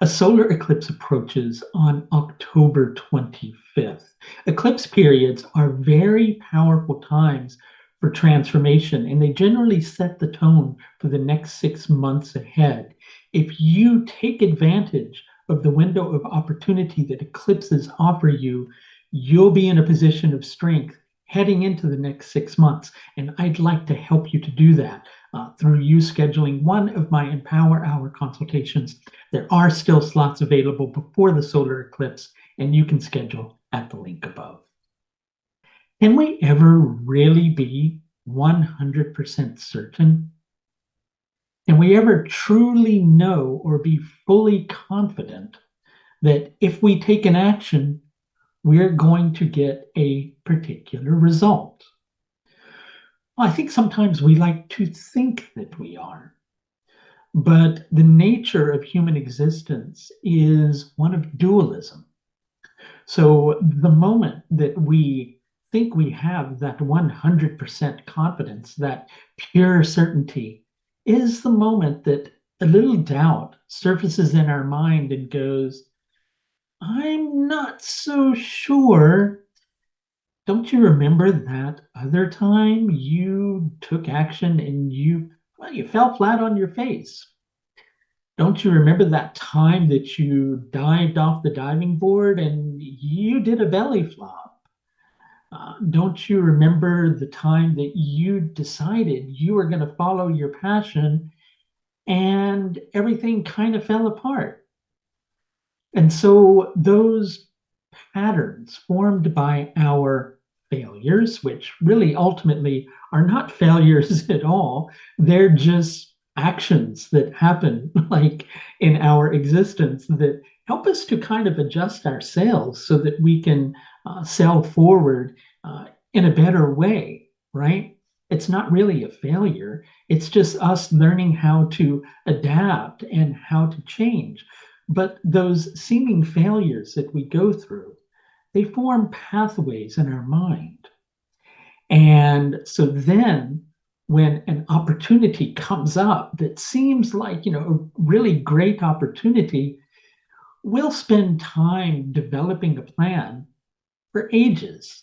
A solar eclipse approaches on October 25th. Eclipse periods are very powerful times for transformation, and they generally set the tone for the next 6 months ahead. If you take advantage of the window of opportunity that eclipses offer you, you'll be in a position of strength heading into the next 6 months. And I'd like to help you to do that through you scheduling one of my Empower Hour consultations. There are still slots available before the solar eclipse, and you can schedule at the link above. Can we ever really be 100% certain? Can we ever truly know or be fully confident that if we take an action, we're going to get a particular result? Well, I think sometimes we like to think that we are. But the nature of human existence is one of dualism. So the moment that we think we have that 100% confidence, that pure certainty, is the moment that a little doubt surfaces in our mind and goes, I'm not so sure. Don't you remember that other time you took action and you fell flat on your face? Don't you remember that time that you dived off the diving board and you did a belly flop? Don't you remember the time that you decided you were going to follow your passion and everything kind of fell apart? And so those patterns formed by our failures, which really ultimately are not failures at all, they're just actions that happen like in our existence that help us to kind of adjust our sails so that we can sail forward in a better way, right? It's not really a failure. It's just us learning how to adapt and how to change. But those seeming failures that we go through, they form pathways in our mind. And so then when an opportunity comes up that seems like, a really great opportunity, we'll spend time developing a plan for ages,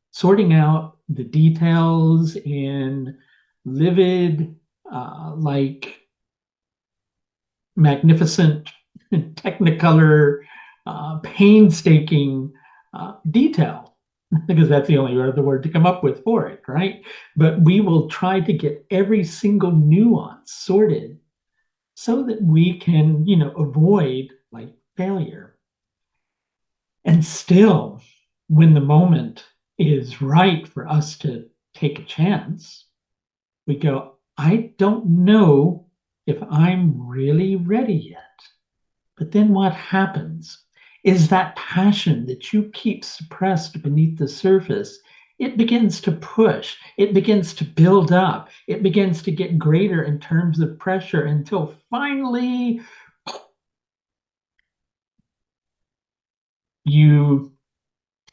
sorting out the details in livid, like magnificent technicolor, painstaking detail, because that's the only other word to come up with for it, right? But we will try to get every single nuance sorted so that we can, avoid like failure. And still, when the moment is right for us to take a chance, we go, I don't know if I'm really ready yet. But then what happens is that passion that you keep suppressed beneath the surface, it begins to push, it begins to build up, it begins to get greater in terms of pressure until finally you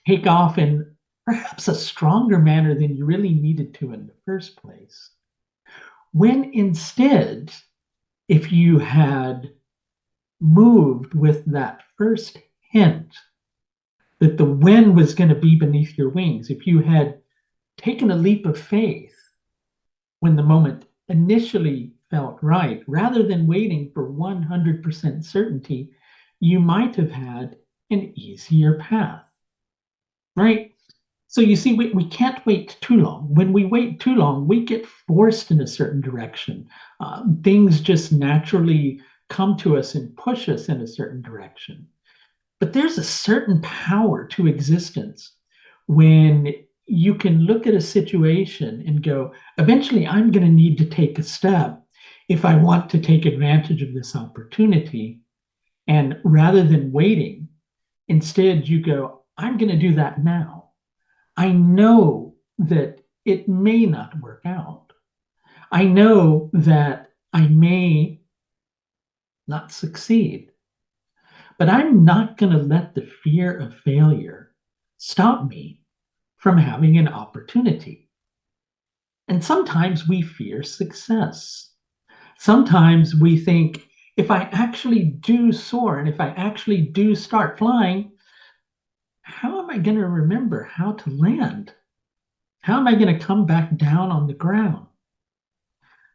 take off in perhaps a stronger manner than you really needed to in the first place. When instead, if you had moved with that first hint that the wind was going to be beneath your wings, if you had taken a leap of faith when the moment initially felt right, rather than waiting for 100% certainty, you might have had an easier path, right? So you see, we can't wait too long. When we wait too long, we get forced in a certain direction. Things just naturally come to us and push us in a certain direction. But there's a certain power to existence when you can look at a situation and go, eventually, I'm going to need to take a step if I want to take advantage of this opportunity. And rather than waiting, instead, you go, I'm going to do that now. I know that it may not work out. I know that I may not succeed. But I'm not going to let the fear of failure stop me from having an opportunity. And sometimes we fear success. Sometimes we think if I actually do soar and if I actually do start flying, how am I going to remember how to land? How am I going to come back down on the ground?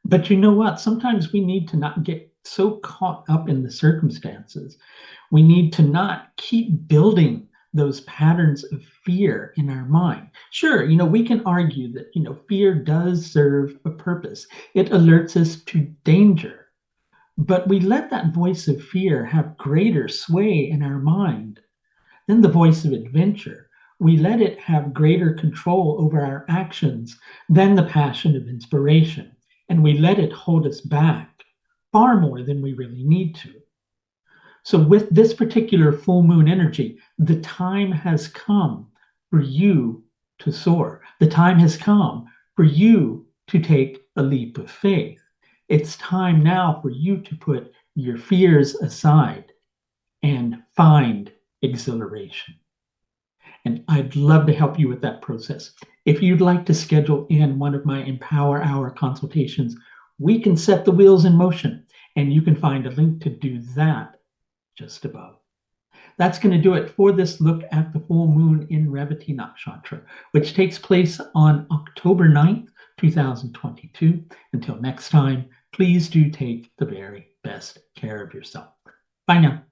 But you know what? Sometimes we need to not get so caught up in the circumstances. We need to not keep building those patterns of fear in our mind. Sure, we can argue that, fear does serve a purpose. It alerts us to danger. But we let that voice of fear have greater sway in our mind than the voice of adventure. We let it have greater control over our actions than the passion of inspiration. And we let it hold us back far more than we really need to. So, with this particular full moon energy, the time has come for you to soar. The time has come for you to take a leap of faith. It's time now for you to put your fears aside and find exhilaration. And I'd love to help you with that process. If you'd like to schedule in one of my Empower Hour consultations, we can set the wheels in motion, and you can find a link to do that just above. That's going to do it for this look at the full moon in Revati Nakshatra, which takes place on October 9th, 2022. Until next time, please do take the very best care of yourself. Bye now.